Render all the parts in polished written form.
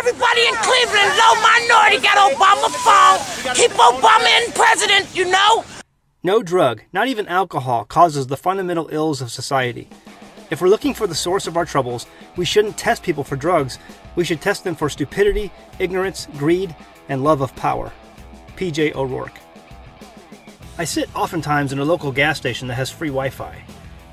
everybody in Cleveland, low minority, got Obama phone. Keep Obama in president, you know? No drug, not even alcohol, causes the fundamental ills of society. If we're looking for the source of our troubles, we shouldn't test people for drugs. We should test them for stupidity, ignorance, greed, and love of power. P.J. O'Rourke. I sit oftentimes in a local gas station that has free Wi-Fi.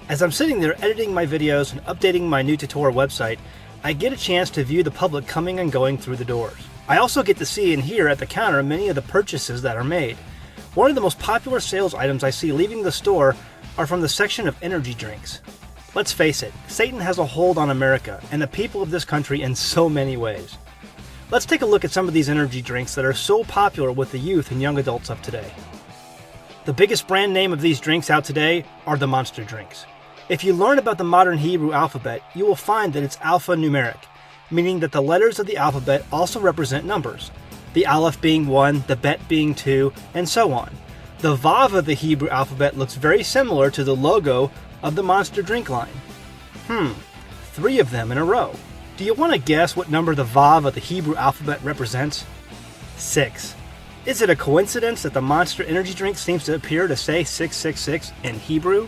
As I'm sitting there editing my videos and updating my new tutorial website, I get a chance to view the public coming and going through the doors. I also get to see and hear at the counter many of the purchases that are made. One of the most popular sales items I see leaving the store are from the section of energy drinks. Let's face it, Satan has a hold on America and the people of this country in so many ways. Let's take a look at some of these energy drinks that are so popular with the youth and young adults of today. The biggest brand name of these drinks out today are the Monster drinks. If you learn about the modern Hebrew alphabet, you will find that it's alphanumeric, meaning that the letters of the alphabet also represent numbers, the aleph being 1, the bet being 2, and so on. The Vav of the Hebrew alphabet looks very similar to the logo of the Monster drink line. 3 of them in a row. Do you want to guess what number the Vav of the Hebrew alphabet represents? 6. Is it a coincidence that the Monster energy drink seems to appear to say 666 in Hebrew?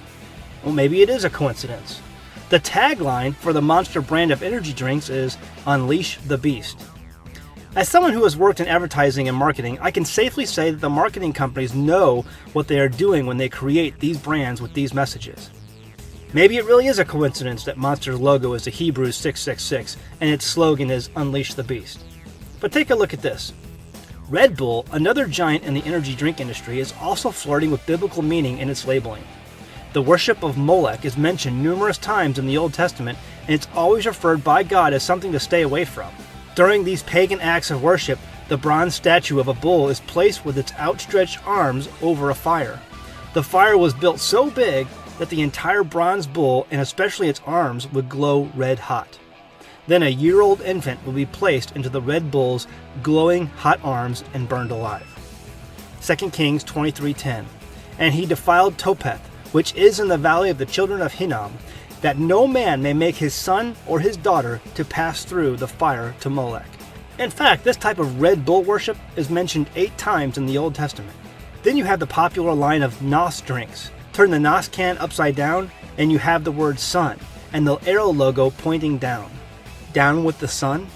Well, maybe it is a coincidence. The tagline for the Monster brand of energy drinks is Unleash the Beast. As someone who has worked in advertising and marketing, I can safely say that the marketing companies know what they are doing when they create these brands with these messages. Maybe it really is a coincidence that Monster's logo is the Hebrew 666 and its slogan is Unleash the Beast. But take a look at this. Red Bull, another giant in the energy drink industry, is also flirting with biblical meaning in its labeling. The worship of Molech is mentioned numerous times in the Old Testament, and it's always referred by God as something to stay away from. During these pagan acts of worship, the bronze statue of a bull is placed with its outstretched arms over a fire. The fire was built so big that the entire bronze bull, and especially its arms, would glow red hot. Then a year-old infant would be placed into the red bull's glowing hot arms and burned alive. 2 Kings 23:10. And he defiled Topheth, which is in the valley of the children of Hinnom, that no man may make his son or his daughter to pass through the fire to Molech. In fact, this type of red bull worship is mentioned 8 times in the Old Testament. Then you have the popular line of Nos drinks. Turn the Nos can upside down, and you have the word sun, and the arrow logo pointing down. Down with the sun?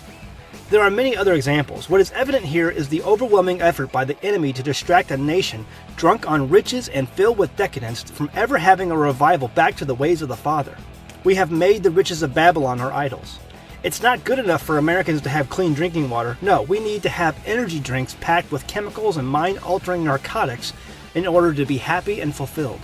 There are many other examples. What is evident here is the overwhelming effort by the enemy to distract a nation drunk on riches and filled with decadence from ever having a revival back to the ways of the Father. We have made the riches of Babylon our idols. It's not good enough for Americans to have clean drinking water. No, we need to have energy drinks packed with chemicals and mind-altering narcotics in order to be happy and fulfilled.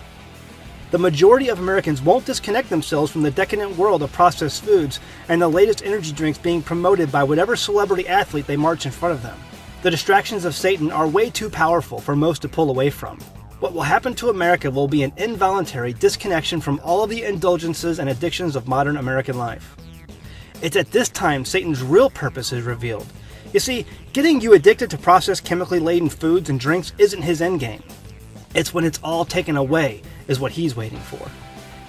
The majority of Americans won't disconnect themselves from the decadent world of processed foods and the latest energy drinks being promoted by whatever celebrity athlete they march in front of them. The distractions of Satan are way too powerful for most to pull away from. What will happen to America will be an involuntary disconnection from all of the indulgences and addictions of modern American life. It's at this time Satan's real purpose is revealed. You see, getting you addicted to processed chemically laden foods and drinks isn't his endgame. It's when it's all taken away is what he's waiting for.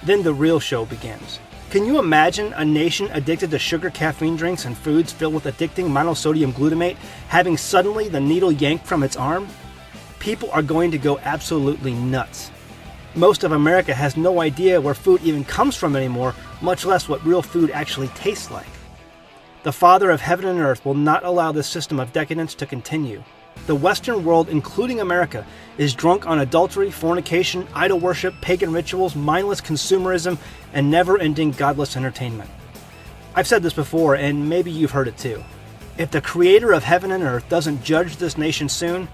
Then the real show begins. Can you imagine a nation addicted to sugar, caffeine drinks, and foods filled with addicting monosodium glutamate having suddenly the needle yanked from its arm? People are going to go absolutely nuts. Most of America has no idea where food even comes from anymore, much less what real food actually tastes like. The Father of heaven and earth will not allow this system of decadence to continue. The Western world, including America, is drunk on adultery, fornication, idol worship, pagan rituals, mindless consumerism, and never-ending godless entertainment. I've said this before, and maybe you've heard it too. If the Creator of heaven and earth doesn't judge this nation soon,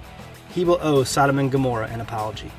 he will owe Sodom and Gomorrah an apology.